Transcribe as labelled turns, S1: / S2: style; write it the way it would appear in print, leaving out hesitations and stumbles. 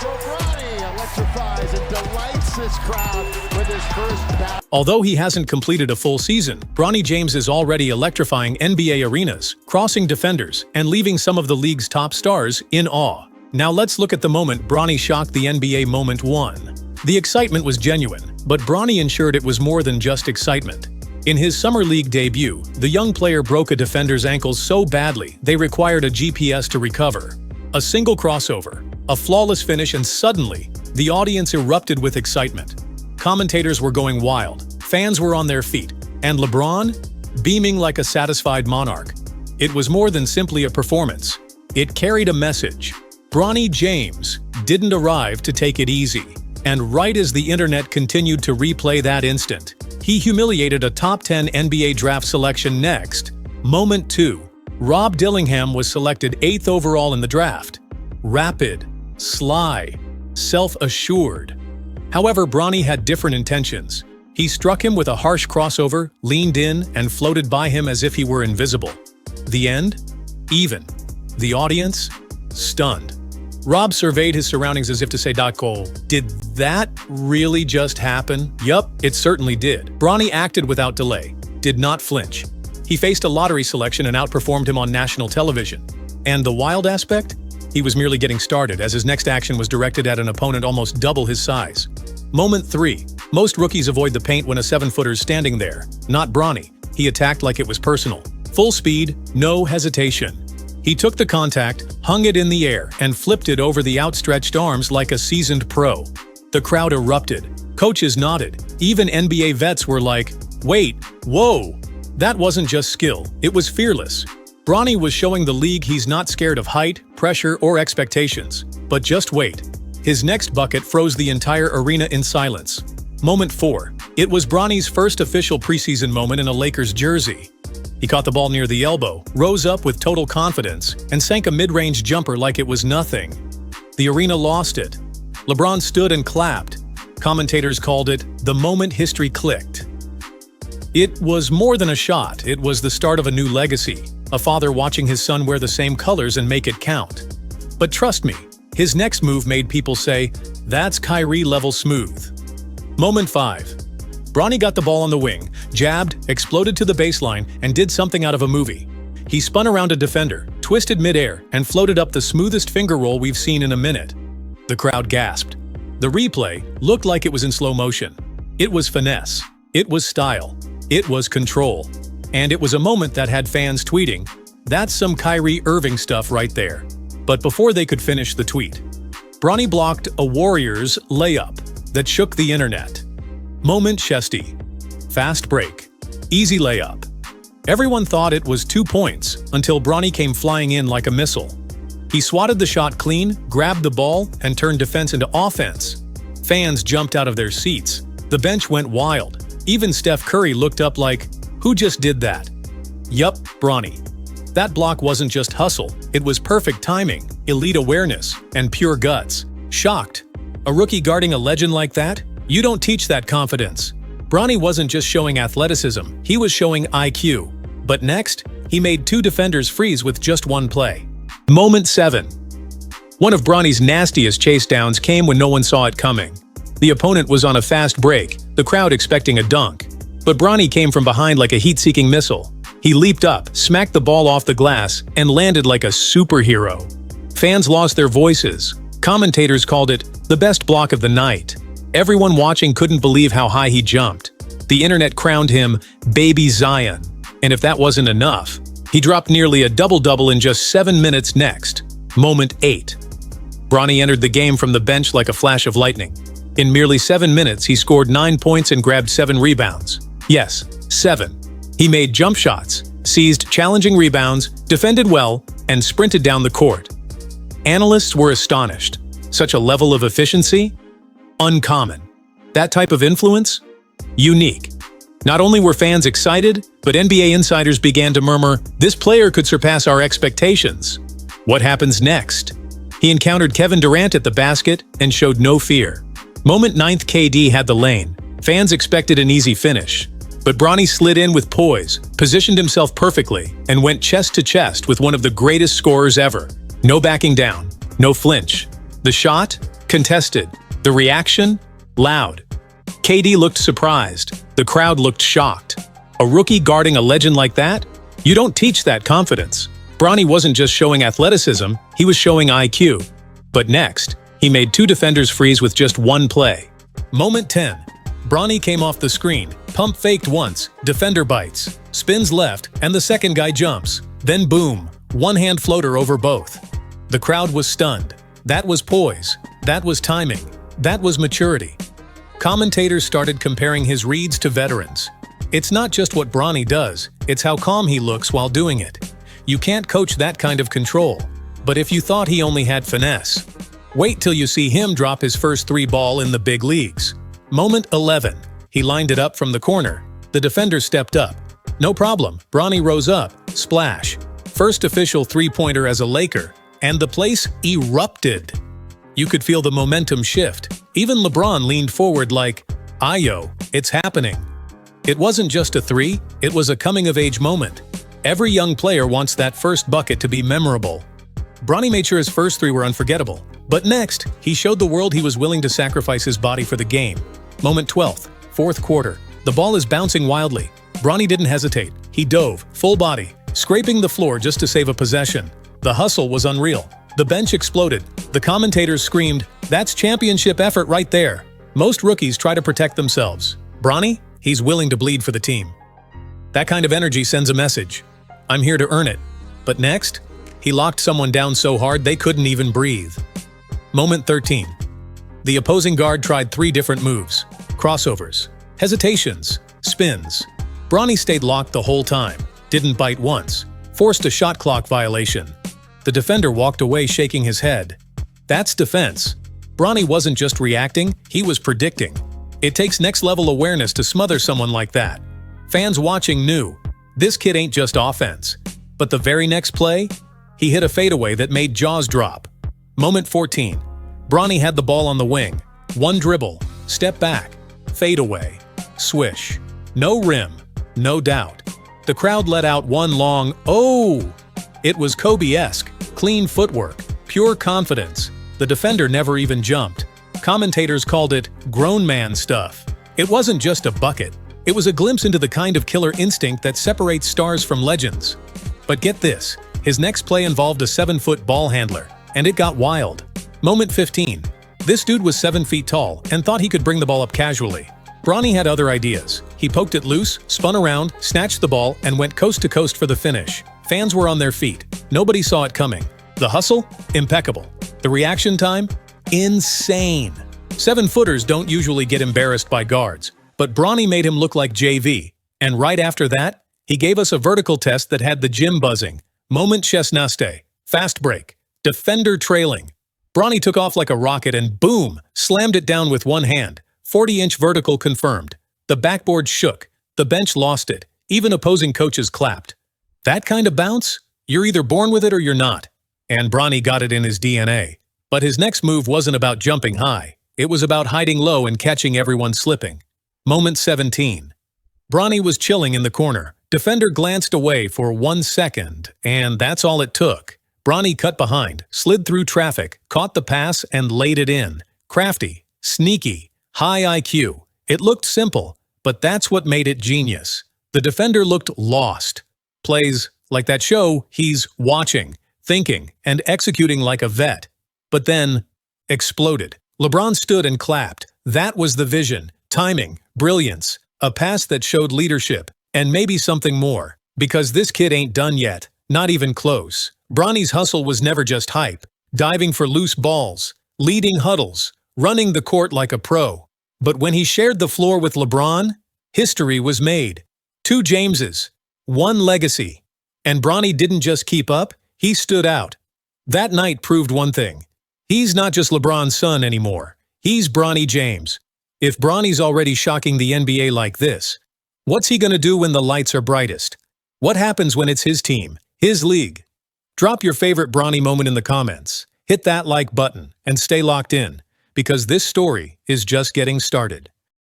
S1: So Bronny electrifies and delights this crowd with his first battle.
S2: Although he hasn't completed a full season, Bronny James is already electrifying NBA arenas, crossing defenders, and leaving some of the league's top stars in awe. Now let's look at the moment Bronny shocked the NBA. Moment 1. The excitement was genuine, but Bronny ensured it was more than just excitement. In his Summer League debut, the young player broke a defender's ankles so badly they required a GPS to recover. A single crossover, a flawless finish, and suddenly, the audience erupted with excitement. Commentators were going wild, fans were on their feet, and LeBron, beaming like a satisfied monarch. It was more than simply a performance. It carried a message. Bronny James didn't arrive to take it easy. And right as the internet continued to replay that instant, he humiliated a top 10 NBA draft selection next. Moment 2. Rob Dillingham was selected 8th overall in the draft. Rapid, sly, self-assured. However, Bronny had different intentions. He struck him with a harsh crossover, leaned in, and floated by him as if he were invisible. The end? Even. The audience? Stunned. Rob surveyed his surroundings as if to say, "Cole, did that really just happen?" Yup, it certainly did. Bronny acted without delay, did not flinch. He faced a lottery selection and outperformed him on national television. And the wild aspect? He was merely getting started, as his next action was directed at an opponent almost double his size. Moment 3. Most rookies avoid the paint when a 7-footer's standing there. Not Bronny. He attacked like it was personal. Full speed, no hesitation. He took the contact, hung it in the air, and flipped it over the outstretched arms like a seasoned pro. The crowd erupted. Coaches nodded. Even NBA vets were like, "Wait, whoa." That wasn't just skill, it was fearless. Bronny was showing the league he's not scared of height, pressure, or expectations. But just wait. His next bucket froze the entire arena in silence. Moment 4. It was Bronny's first official preseason moment in a Lakers jersey. He caught the ball near the elbow, rose up with total confidence, and sank a mid-range jumper like it was nothing. The arena lost it. LeBron stood and clapped. Commentators called it the moment history clicked. It was more than a shot, it was the start of a new legacy, a father watching his son wear the same colors and make it count. But trust me, his next move made people say, "That's Kyrie-level smooth." Moment 5. Bronny got the ball on the wing, jabbed, exploded to the baseline, and did something out of a movie. He spun around a defender, twisted midair, and floated up the smoothest finger roll we've seen in a minute. The crowd gasped. The replay looked like it was in slow motion. It was finesse. It was style. It was control. And it was a moment that had fans tweeting, "That's some Kyrie Irving stuff right there." But before they could finish the tweet, Bronny blocked a Warriors layup that shook the internet. Moment chesty. Fast break. Easy layup. Everyone thought it was 2 points until Bronny came flying in like a missile. He swatted the shot clean, grabbed the ball, and turned defense into offense. Fans jumped out of their seats. The bench went wild. Even Steph Curry looked up like, "Who just did that?" Yup, Bronny. That block wasn't just hustle, it was perfect timing, elite awareness, and pure guts. Shocked. A rookie guarding a legend like that? You don't teach that confidence. Bronny wasn't just showing athleticism, he was showing IQ. But next, he made 2 defenders freeze with just 1 play. Moment 7. One of Bronny's nastiest chase downs came when no one saw it coming. The opponent was on a fast break, the crowd expecting a dunk. But Bronny came from behind like a heat-seeking missile. He leaped up, smacked the ball off the glass, and landed like a superhero. Fans lost their voices. Commentators called it the best block of the night. Everyone watching couldn't believe how high he jumped. The internet crowned him Baby Zion. And if that wasn't enough, he dropped nearly a double-double in just 7 minutes next. Moment 8. Bronny entered the game from the bench like a flash of lightning. In merely 7 minutes, he scored 9 points and grabbed 7 rebounds. Yes, 7. He made jump shots, seized challenging rebounds, defended well, and sprinted down the court. Analysts were astonished. Such a level of efficiency? Uncommon. That type of influence? Unique. Not only were fans excited, but NBA insiders began to murmur, "This player could surpass our expectations." What happens next? He encountered Kevin Durant at the basket and showed no fear. Moment 9th, KD had the lane. Fans expected an easy finish. But Bronny slid in with poise, positioned himself perfectly, and went chest to chest with one of the greatest scorers ever. No backing down, no flinch. The shot? Contested. The reaction? Loud. KD looked surprised. The crowd looked shocked. A rookie guarding a legend like that? You don't teach that confidence. Bronny wasn't just showing athleticism, he was showing IQ. But next, he made two defenders freeze with just one play. Moment 10. Bronny came off the screen, pump faked once, defender bites, spins left, and the second guy jumps. Then boom, one-hand floater over both. The crowd was stunned. That was poise. That was timing. That was maturity. Commentators started comparing his reads to veterans. It's not just what Bronny does, it's how calm he looks while doing it. You can't coach that kind of control. But if you thought he only had finesse, wait till you see him drop his first three ball in the big leagues. Moment 11. He lined it up from the corner. The defender stepped up. No problem, Bronny rose up. Splash. First official three-pointer as a Laker. And the place erupted. You could feel the momentum shift. Even LeBron leaned forward like, "Ayo, it's happening." It wasn't just a three, it was a coming-of-age moment. Every young player wants that first bucket to be memorable. Bronny made sure his first three were unforgettable. But next, he showed the world he was willing to sacrifice his body for the game. Moment 12, fourth quarter. The ball is bouncing wildly. Bronny didn't hesitate. He dove, full body, scraping the floor just to save a possession. The hustle was unreal. The bench exploded. The commentators screamed, "That's championship effort right there." Most rookies try to protect themselves. Bronny? He's willing to bleed for the team. That kind of energy sends a message. I'm here to earn it. But next, he locked someone down so hard they couldn't even breathe. Moment 13. The opposing guard tried three different moves. Crossovers, hesitations, spins. Bronny stayed locked the whole time, didn't bite once, forced a shot clock violation. The defender walked away shaking his head. That's defense. Bronny wasn't just reacting, he was predicting. It takes next-level awareness to smother someone like that. Fans watching knew, this kid ain't just offense. But the very next play, he hit a fadeaway that made jaws drop. Moment 14. Bronny had the ball on the wing. One dribble, step back, fadeaway, swish. No rim, no doubt. The crowd let out one long, "Oh!" It was Kobe-esque, clean footwork, pure confidence. The defender never even jumped. Commentators called it grown man stuff. It wasn't just a bucket. It was a glimpse into the kind of killer instinct that separates stars from legends. But get this, his next play involved a 7-foot ball handler, and it got wild. Moment 15. This dude was 7 feet tall and thought he could bring the ball up casually. Bronny had other ideas. He poked it loose, spun around, snatched the ball, and went coast to coast for the finish. Fans were on their feet. Nobody saw it coming. The hustle? Impeccable. The reaction time? Insane. 7-footers don't usually get embarrassed by guards, but Bronny made him look like JV. And right after that, he gave us a vertical test that had the gym buzzing. Moment chesnaste. Fast break. Defender trailing. Bronny took off like a rocket and boom, slammed it down with one hand. 40-inch vertical confirmed. The backboard shook. The bench lost it. Even opposing coaches clapped. That kind of bounce? You're either born with it or you're not. And Bronny got it in his DNA. But his next move wasn't about jumping high. It was about hiding low and catching everyone slipping. Moment 17. Bronny was chilling in the corner. Defender glanced away for 1 second, and that's all it took. Bronny cut behind, slid through traffic, caught the pass, and laid it in. Crafty, sneaky, high IQ. It looked simple, but that's what made it genius. The defender looked lost. Plays like that show, he's watching, thinking, and executing like a vet. But then, exploded. LeBron stood and clapped. That was the vision, timing, brilliance, a pass that showed leadership, and maybe something more. Because this kid ain't done yet, not even close. Bronny's hustle was never just hype, diving for loose balls, leading huddles, running the court like a pro. But when he shared the floor with LeBron, history was made. 2 Jameses, 1 legacy. And Bronny didn't just keep up, he stood out. That night proved one thing. He's not just LeBron's son anymore. He's Bronny James. If Bronny's already shocking the NBA like this, what's he gonna do when the lights are brightest? What happens when it's his team, his league? Drop your favorite Bronny moment in the comments. Hit that like button and stay locked in, because this story is just getting started.